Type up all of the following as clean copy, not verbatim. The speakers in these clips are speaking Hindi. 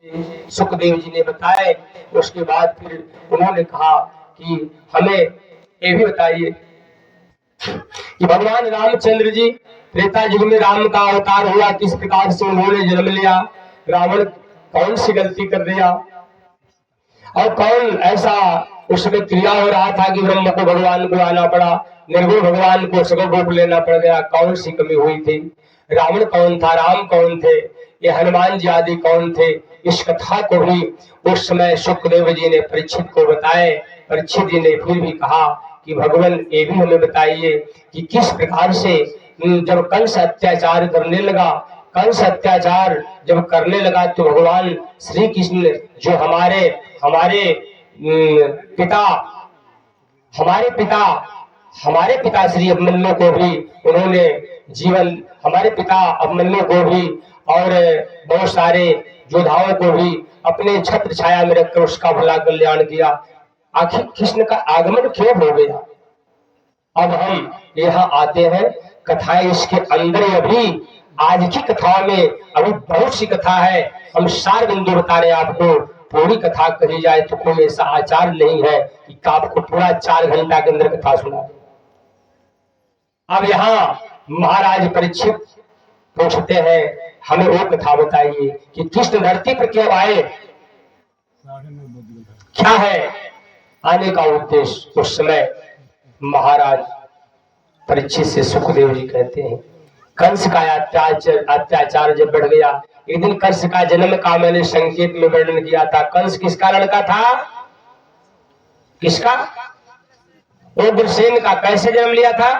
सुखदेव जी ने बताए। उसके बाद फिर उन्होंने कहा कि हमें ये भी बताइए कि भगवान रामचंद्र जी त्रेता युग में राम का अवतार हुआ, किस प्रकार से उन्होंने जन्म लिया, रावण कौन सी गलती कर दिया और कौन ऐसा उसमें क्रिया हो रहा था कि ब्रह्म को भगवान को आना पड़ा, निर्गुण भगवान को सगुण रूप लेना पड़ गया, कौन सी कमी हुई थी, रावण कौन था, राम कौन थे, ये हनुमान जी आदि कौन थे। इस कथा को भी उस समय सुखदेव जी ने परीक्षित को बताए। परीक्षित जी ने फिर भी कहा कि भगवान ये भी हमें बताइए कि किस प्रकार से जब कंस अत्याचार करने लगा, कंस अत्याचार जब करने लगा तो भगवान श्री कृष्ण जो हमारे हमारे पिता हमारे पिता हमारे पिता श्री अभिमन्यु को भी उन्होंने जीवन, हमारे पिता अभिमन्यु को भी और बहुत सारे योद्धाओं को भी अपने छत्र छाया में रखकर उसका भला कल्याण किया। आखिर कृष्ण का आगमन क्यों हो गया। अब हम यहाँ आते हैं, कथाएं इसके अंदर अभी आज की कथाओं में अभी बहुत सी कथा है, हम सार बिंदु बता रहे हैं आपको। पूरी कथा कही जाए तो कोई ऐसा आचार नहीं है कि आपको पूरा 4 घंटा के अंदर कथा सुना दे। अब यहाँ महाराज परीक्षित पूछते हैं हमें वो कथा बताइए कि कृष्ण धरती पर क्यों आए, क्या है आने का उद्देश्य। उस समय महाराज परीक्षित से सुखदेव जी कहते हैं कंस का अत्याचार जब बढ़ गया, एक दिन कंस का जन्म का मैंने संकेत में वर्णन किया था। कंस किसका लड़का था, किसका, उग्रसेन का। कैसे जन्म लिया था,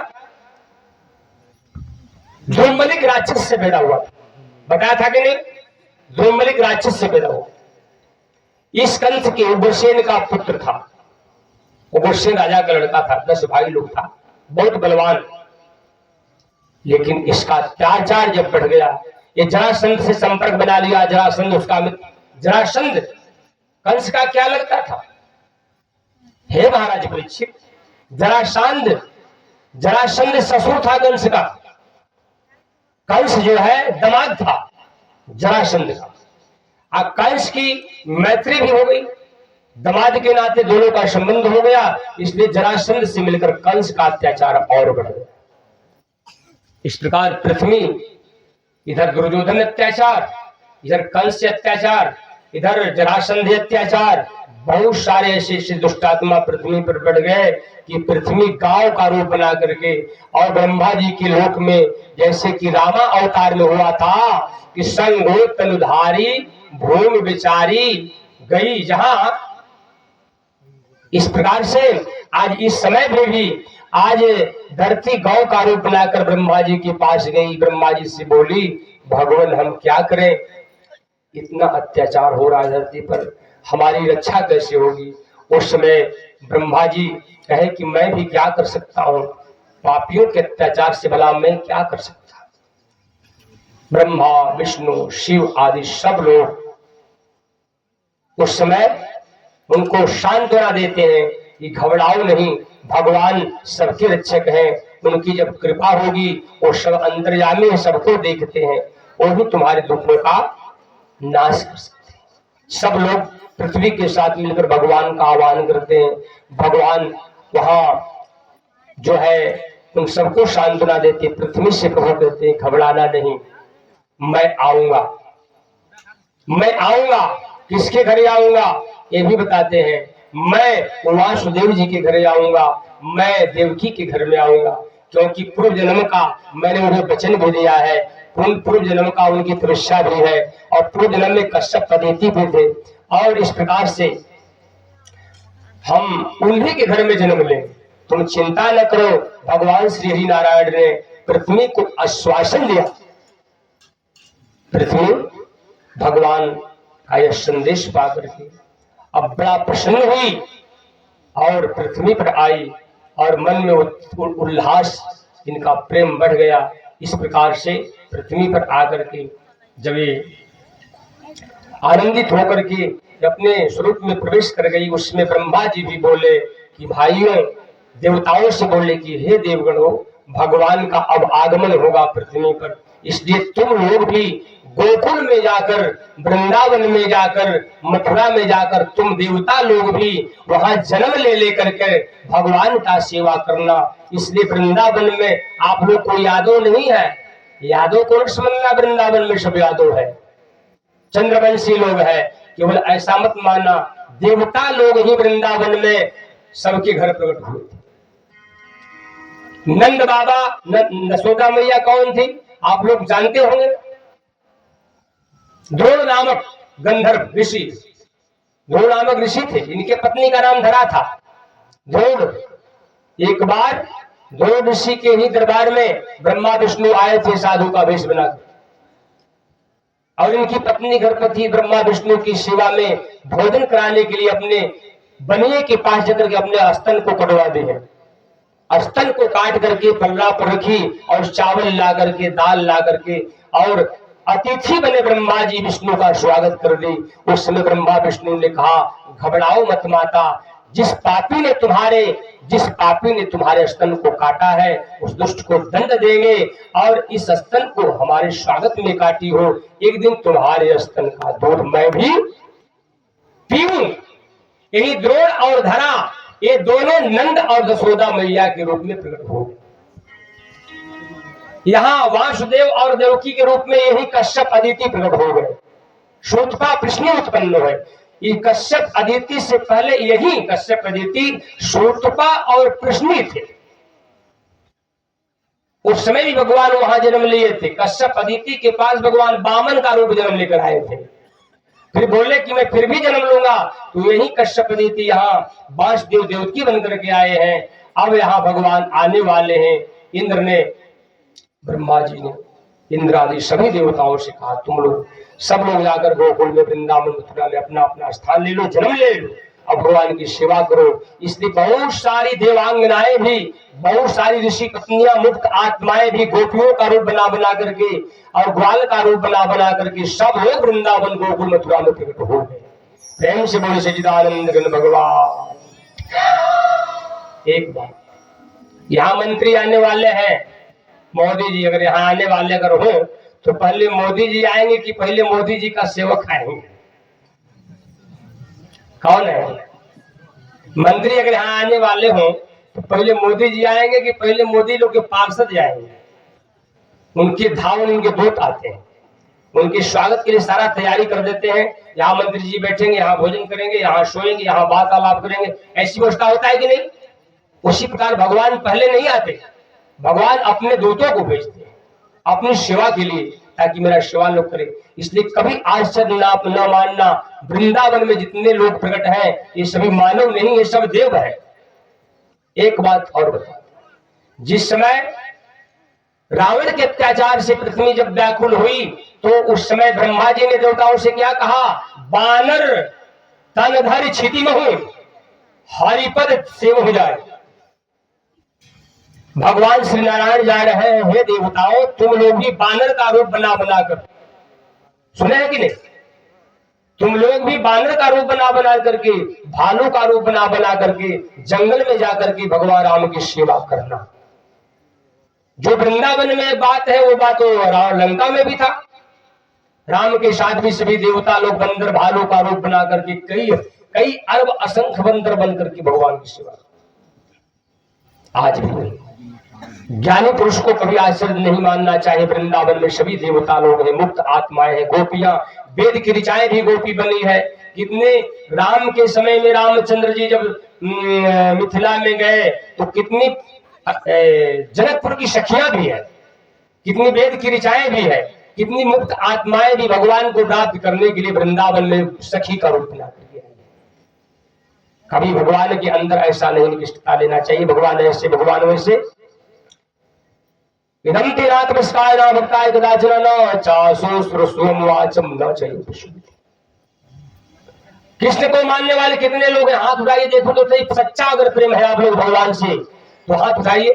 धूमलिक राक्षस से पैदा हुआ, बताया था कि नहीं, धूमलिक राक्षस से पैदा हुआ। इस कंस के उग्रसेन का पुत्र था, उग्रसेन राजा का लड़का था, 10 भाई लोग था, बहुत बलवान। लेकिन इसका अत्याचार जब बढ़ गया, ये जरासंध से संपर्क बना लिया, जरासंध उसका मित्र। जरासंध कंस का क्या लगता था, हे महाराज परीक्षित, जरासंध ससुर था कंस का, कंस जो है दामाद था जरासंध का। कंस की मैत्री भी हो गई, दामाद के नाते दोनों का संबंध हो गया, इसलिए जरासंध से मिलकर कंस का अत्याचार और बढ़ गया। इस प्रकार पृथ्वी, इधर दुर्योधन अत्याचार, इधर कंस अत्याचार, इधर जरासंध अत्याचार, बहुत सारे ऐसे दुष्टात्मा पृथ्वी पर बढ़ गए कि पृथ्वी गांव का रूप बना करके, और ब्रह्मा जी के लोक में जैसे कि रामा अवतार में हुआ था कि संगो तनुधारी भूमि विचारी गई जहां, इस प्रकार से आज इस समय में भी आज धरती गौ का रूप बनाकर ब्रह्मा जी के पास गई, ब्रह्मा जी से बोली भगवान हम क्या करें, इतना अत्याचार हो रहा है धरती पर, हमारी रक्षा कैसे होगी। उस समय ब्रह्मा जी कहे कि मैं भी क्या कर सकता हूं, पापियों के अत्याचार से भला मैं क्या कर सकता। ब्रह्मा विष्णु शिव आदि सब लोग उस समय उनको सांत्वना देते हैं कि घबराओ नहीं, भगवान सबके रक्षक हैं, उनकी जब कृपा होगी वो सब अंतर्यामी है, सबको देखते हैं, वो भी तुम्हारे दुखों का नाश कर सकते हैं। सब लोग पृथ्वी के साथ मिलकर भगवान का आह्वान करते हैं, भगवान वहां जो है उन सबको सांत्वना देते, पृथ्वी से प्रभु कहते हैं घबराना नहीं, मैं आऊंगा, मैं आऊंगा। किसके घरे आऊंगा ये भी बताते हैं, मैं वासुदेव जी के घरे आऊंगा, मैं देवकी के घर में आऊंगा, क्योंकि पूर्व जन्म का मैंने उन्हें वचन भी दिया है, पूर्व जन्म का उनकी तपस्या भी है, और पूर्व जन्म में कश्यप पद्धति भी थे, और इस प्रकार से हम उन्हीं के घर में जन्म लें, तुम चिंता न करो। भगवान श्री हरि नारायण ने पृथ्वी को आश्वासन दिया, पृथ्वी भगवान का यह संदेश पा करके अब बड़ा प्रसन्न हुई और पृथ्वी पर आई, और मन में उल्लास, इनका प्रेम बढ़ गया। इस प्रकार से पृथ्वी पर आकर के जब ये आनंदित होकर के अपने स्वरूप में प्रवेश कर गई, उसमें ब्रह्मा जी भी बोले कि भाइयों, देवताओं से बोले कि हे देवगणों, भगवान का अब आगमन होगा पृथ्वी पर, इसलिए तुम लोग भी गोकुल में जाकर, वृंदावन में जाकर, मथुरा में जाकर तुम देवता लोग भी वहां जन्म ले लेकर के भगवान का सेवा करना। इसलिए वृंदावन में आप लोग को यादव नहीं है, यादव कौन समझना, वृंदावन में सब यादव है, चंद्रवंशी लोग है, केवल ऐसा मत मानना, देवता लोग ही वृंदावन में सबके घर प्रकट हुए थे। नंद बाबा, यशोदा मैया कौन थी आप लोग जानते होंगे, ध्रुव नामक गंधर्व ऋषि, ध्रुव नामक ऋषि थे, इनके पत्नी का नाम धरा था ध्रुव। एक बार ध्रुव ऋषि के ही दरबार में ब्रह्मा विष्णु आए थे साधु का वेश बनाकर, और इनकी पत्नी घर पर थी। ब्रह्मा विष्णु की सेवा में भोजन कराने के लिए अपने बनिए के पास जाकर के अपने स्तन को कटवा दी है, स्तन को काट करके पल्ला पर रखी और चावल ला करके, दाल ला करके, और अतिथि बने ब्रह्मा जी विष्णु का स्वागत कर दी। उस समय ब्रह्मा विष्णु ने कहा, घबराओ मत माता, जिस पापी ने तुम्हारे स्तन को काटा है उस दुष्ट को दंड देंगे, और इस स्तन को हमारे स्वागत में काटी हो, एक दिन तुम्हारे स्तन का दूध मैं भी पीऊं। यही द्रोण और धरा ये दोनों नंद और यशोदा मैया के रूप में प्रकट हो गए। यहाँ वासुदेव और देवकी के रूप में यही कश्यप अदिति प्रकट हो गए। श्रुतपा प्रश्न उत्पन्न हुए। ये कश्यप अदिति से पहले यही कश्यप अदिति श्रुतपा और प्रश्नी थे। उस समय भी भगवान वहां जन्म लिए थे। कश्यप अदिति के पास भगवान वामन का रूप जन्म लेकर आए थे। फिर बोले कि मैं फिर भी जन्म लूंगा, तो यही कश्यप अदिति यहाँ वासुदेव देवकी बनकर के आए हैं। अब यहाँ भगवान आने वाले हैं। इंद्र ने, ब्रह्मा जी ने इंद्र आदि सभी देवताओं से कहा, तुम लोग सब लोग जाकर गोकुल में, वृंदावन, मथुरा में अपना अपना स्थान ले लो, जन्म ले लो, अब भगवान की सेवा करो। इसलिए बहुत सारी देवांगनाएं भी, बहुत सारी ऋषि पत्नियां, मुक्त आत्माएं भी गोपियों का रूप बना बना करके और ग्वाल का रूप बना बना करके सब लोग वृंदावन, गोकुल, मथुरा में प्रकट हो गए। प्रेम से बोले सच्चिदानंद घन भगवान। एक बात, यहाँ मंत्री आने वाले हैं, मोदी जी अगर यहाँ आने वाले अगर हो तो पहले मोदी जी आएंगे कि पहले मोदी जी का सेवक आएंगे? कौन है मंत्री? अगर यहाँ आने वाले हो तो पहले मोदी जी आएंगे कि पहले मोदी लोग के पार्षद जाएंगे? उनके धावन, उनके दूत आते हैं, उनके स्वागत के लिए सारा तैयारी कर देते हैं। यहाँ मंत्री जी बैठेंगे, यहाँ भोजन करेंगे, यहाँ सोएंगे, यहाँ वार्तालाप करेंगे। ऐसी व्यवस्था होता है कि नहीं? उसी प्रकार भगवान पहले नहीं आते, भगवान अपने दूतों को भेजते हैं अपनी सेवा के लिए, ताकि मेरा सेवा लोग करें। इसलिए कभी आश्चर्य न मानना, वृंदावन में जितने लोग प्रकट हैं ये सभी मानव नहीं, ये सब देव है। एक बात और बता, जिस समय रावण के अत्याचार से पृथ्वी जब व्याकुल हुई तो उस समय ब्रह्मा जी ने देवताओं से क्या कहा? बानर तनधर क्षिति महु हरिपद सेव हो जाए। भगवान श्री नारायण जा रहे हैं, हे देवताओं तुम लोग भी बानर का रूप बना बना कर, सुने हैं कि नहीं? तुम लोग भी बानर का रूप बना बना करके, भालू का रूप बना बना करके जंगल में जाकर के भगवान राम की सेवा करना। जो वृंदावन में बात है वो बात तो लंका में भी था। राम के साथ भी सभी देवता लोग बंदर, भालू का रूप बना करके कई अरब असंख्य बंदर बन करके भगवान की सेवा। आज भी ज्ञानी पुरुष को कभी आश्चर्य नहीं मानना चाहिए। वृंदावन में सभी देवता लोग हैं, मुक्त आत्माएं हैं, गोपियां, वेद की ऋचाएं भी गोपी बनी है। कितने राम के समय में रामचंद्र जी जब मिथिला में गए तो कितनी जनकपुर की सखियां भी है, कितनी वेद की ऋचाएं भी है, कितनी मुक्त आत्माएं भी भगवान को प्राप्त करने के लिए वृंदावन में सखी का रूप बना करके आई। कभी भगवान के अंदर ऐसा नहीं निष्ठा लेना चाहिए, भगवान ऐसे, भगवान वैसे। इदं तेनात्मस्काय न भक्ताय कदाचन न चासो सुरस्वम वाचम न चाहिए। कृष्ण को मानने वाले कितने लोग हैं? हाथ उठाइए, देखो तो सही। सच्चा अगर प्रेम है आप लोग भगवान से तो हाथ उठाइए।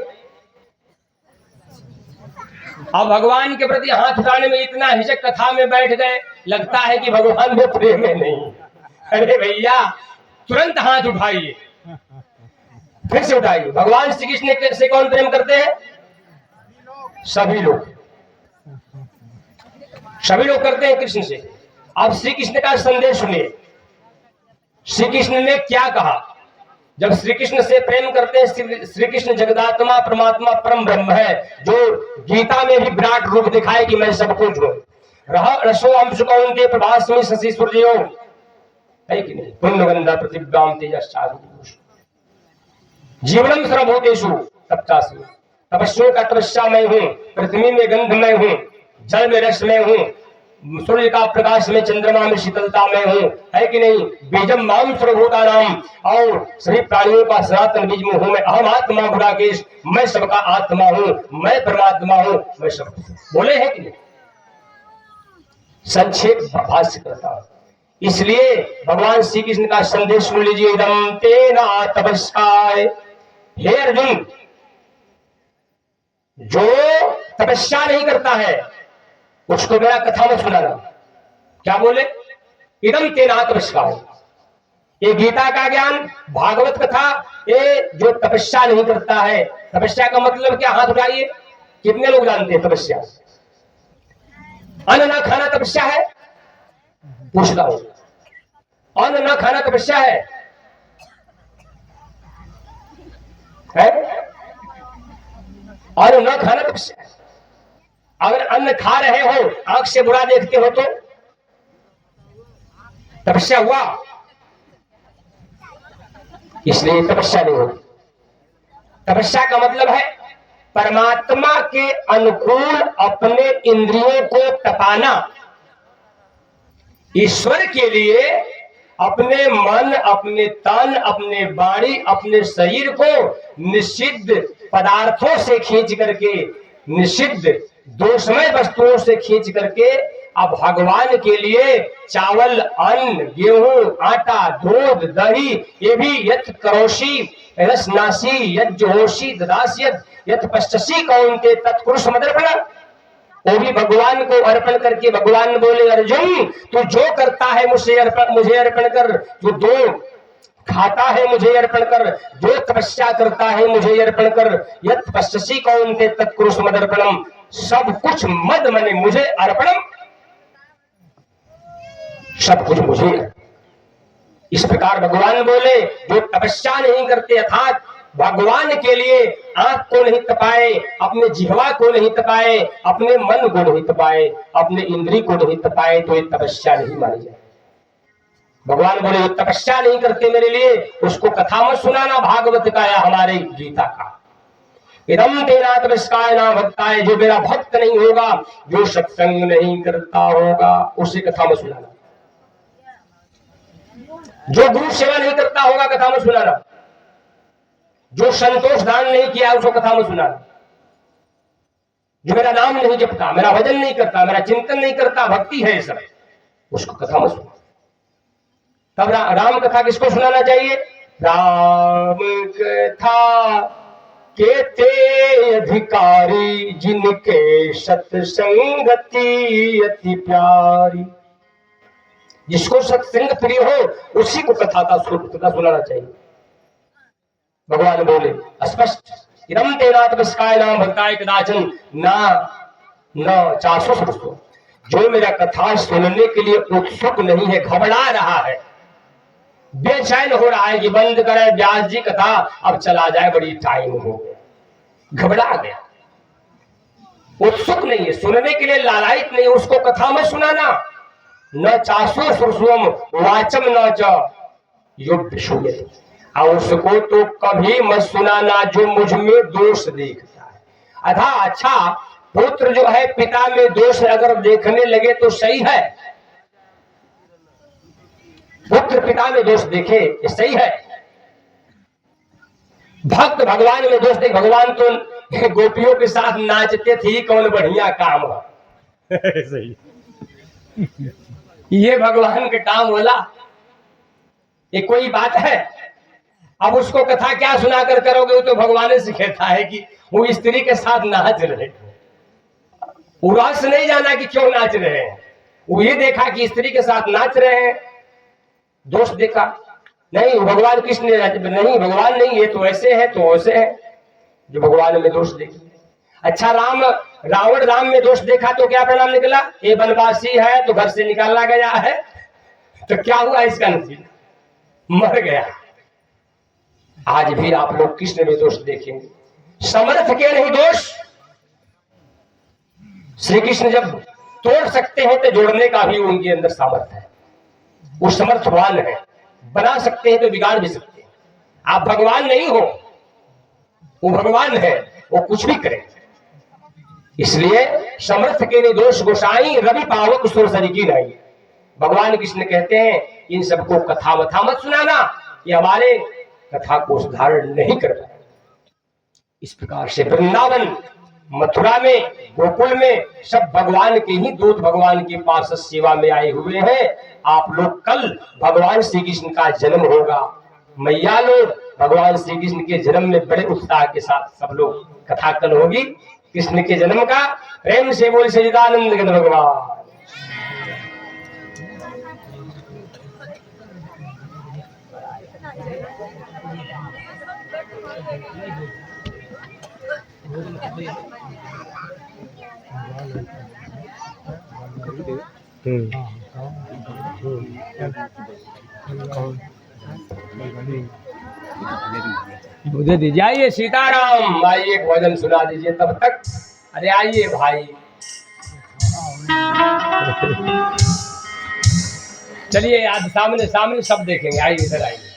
अब भगवान के प्रति हाथ उठाने में इतना हिचक, कथा में बैठ गए, लगता है कि भगवान में प्रेम है नहीं। अरे भैया तुरंत हाथ उठाइए, फिर से उठाइए। भगवान श्री कृष्ण से कौन प्रेम करते हैं? सभी लोग। सभी लोग करते हैं कृष्ण से। अब श्री कृष्ण का संदेश सुनिए, श्री कृष्ण ने क्या कहा। जब श्री कृष्ण से प्रेम करते हैं, श्री कृष्ण जगदात्मा परमात्मा परम ब्रह्म है, जो गीता में भी विराट रूप दिखाए कि मैं सब कुछ हूं। रसो अंश कौन्ते प्रभास्मि शशि सूर्यो, है कि नहीं, पुण्यगंधा पृथिव्याम तेजश्चादि जीवनम सर्वभूतेषु तप्तास्मि। तपस्वियों का तपस्या मैं हूं, पृथ्वी में गंध मैं हूं, जल में रस मैं हूं, सूर्य का प्रकाश में, चंद्रमा में शीतलता में हूं, है कि नहीं। बीजम माम सर्वभूतानाम, और सभी प्राणियों का सनातन बीज में हूं मैं। अहम आत्मा गुणाकेश, मैं सबका आत्मा हूं, मैं परमात्मा हूं, मैं सब बोले हैं कि नहीं। संक्षेप भाष्य करता हूं। इसलिए भगवान श्री कृष्ण का संदेश सुन लीजिए। इदम तेना तपस्काय, हे अर्जुन, जो तपस्या नहीं करता है उसको मेरा कथा में सुनाना। क्या बोले, इदम तेना तपस्काय, ये गीता का ज्ञान, भागवत कथा, ये जो तपस्या नहीं करता है। तपस्या का मतलब क्या, हाथ उठाइए, कितने लोग जानते हैं तपस्या। अन्न ना खाना तपस्या है, पूछता हूं, अन्न ना खाना तपस्या है? अन्न ना खाना तपस्या है। अगर अन्न खा रहे हो, आंख से बुरा देखते हो तो तपस्या हुआ, इसलिए तपस्या नहीं होती। तपस्या का मतलब है परमात्मा के अनुकूल अपने इंद्रियों को तपाना। ईश्वर के लिए अपने मन, अपने तन, अपने वाणी, अपने शरीर को निषिद्ध पदार्थों से खींच करके, निषिद्ध दोषमय वस्तुओं से खींच करके अब भगवान के लिए चावल, अन्न, गेहूं, आटा, दूध, दही, ये भी यत करोषि रसनासी यत जोहोषि ददासी यत पश्चसी कौन्ते तत्पुरुष मदर्पण, वो भी भगवान को अर्पण करके भगवान बोले, अर्जुन तू जो करता है मुझे अर्पण कर, जो दो खाता है मुझे अर्पण कर, जो तपस्या करता है मुझे अर्पण कर। यत पश्चसी कौन्ते तत्पुरुष मदर्पणम, सब कुछ मद मने मुझे अर्पणम, सब कुछ मुझे। इस प्रकार भगवान बोले, जो तपस्या नहीं करते, अर्थात भगवान के लिए आंख को नहीं तपाए, अपने जिह्वा को नहीं तपाए, अपने मन को नहीं तपाए, अपने इंद्री को नहीं तपाए, तो ये तपस्या नहीं मानी जाए। भगवान बोले, जो तपस्या नहीं करते मेरे लिए, उसको कथा मत सुनाना भागवत का या हमारे गीता का। इदम तेना तपस्काय ना भक्ताय, जो मेरा भक्त नहीं होगा, जो सत्संग नहीं करता होगा, उसे कथा मत सुनाना। जो गुरु सेवा नहीं करता होगा, कथा मत सुनाना। जो संतोष दान नहीं किया, उसको कथा में सुनाना। जो मेरा नाम नहीं जपता, मेरा भजन नहीं करता, मेरा चिंतन नहीं करता, भक्ति है सब, उसको कथा में सुना। तब राम कथा किसको सुनाना चाहिए? राम कथा के ते अधिकारी, जिनके सत्संगति अति प्यारी। जिसको सत्संग प्रिय हो उसी को कथा सुनाना चाहिए। भगवान बोले स्पष्ट, इदम तेना तपस्काय नाम भक्ताय कदाचन ना न चासो सुसो, जो मेरा कथा सुनने के लिए उत्सुक नहीं है, घबरा रहा है, बेचैन हो रहा है कि बंद करे व्यास जी कथा, अब चला जाए, बड़ी टाइम हो गया, घबरा गया, उत्सुक नहीं है, सुनने के लिए लालायित नहीं है, उसको कथा में सुनाना। न चासो सुरसुम वाचम न च युद्ध शून्य, और उसको तो कभी मत सुनाना जो मुझ में दोष देखता है। अथा अच्छा पुत्र जो है पिता में दोष अगर देखने लगे तो सही है, पुत्र पिता में दोष देखे ये सही है। भक्त भगवान में दोष देखे, भगवान तो गोपियों के साथ नाचते थे, कौन बढ़िया काम है सही ये भगवान का काम बोला, ये कोई बात है? अब उसको कथा क्या सुनाकर करोगे? वो तो भगवान ने सिखाता है कि वो स्त्री के साथ नाच रहे, वो रस नहीं जाना कि क्यों नाच रहे हैं, वो ये देखा कि स्त्री के साथ नाच रहे हैं, दोष देखा नहीं। भगवान कृष्ण नहीं, भगवान नहीं, ये तो ऐसे है तो वैसे है, जो भगवान में दोष देखे। अच्छा रावण राम में दोष देखा तो क्या परिणाम निकला? ये वनवासी है तो घर से निकाला गया है, तो क्या हुआ इसका नतीजा? मर गया। आज भी आप लोग कृष्ण में दोष देखेंगे, समर्थ के नहीं दोष। श्री कृष्ण जब तोड़ सकते हैं तो जोड़ने का भी उनके अंदर सामर्थ्य है, वो समर्थवान है, बना सकते हैं तो बिगाड़ भी सकते हैं। आप भगवान नहीं हो, वो भगवान है, वो कुछ भी करे। इसलिए समर्थ के नहीं दोष गोसाई, रवि पावक सुर सरिकी नहीं। भगवान कृष्ण कहते हैं इन सबको कथा वथा मत सुनाना, ये हमारे कथा को सुधार नहीं कर पाए। इस प्रकार से वृंदावन, मथुरा में, गोकुल में सब भगवान के ही दूत भगवान के पास सेवा में आए हुए हैं। आप लोग कल भगवान श्री कृष्ण का जन्म होगा, मैया लोग भगवान श्री कृष्ण के जन्म में बड़े उत्साह के साथ सब लोग कथा कल होगी कृष्ण के जन्म का। प्रेम से बोल सच्चिदानंद भगवान। मुझे दीजिए, आइए सीताराम, आइए भजन सुना दीजिए तब तक। अरे आइए भाई, चलिए आज सामने सामने सब देखेंगे। आइए इधर आइए।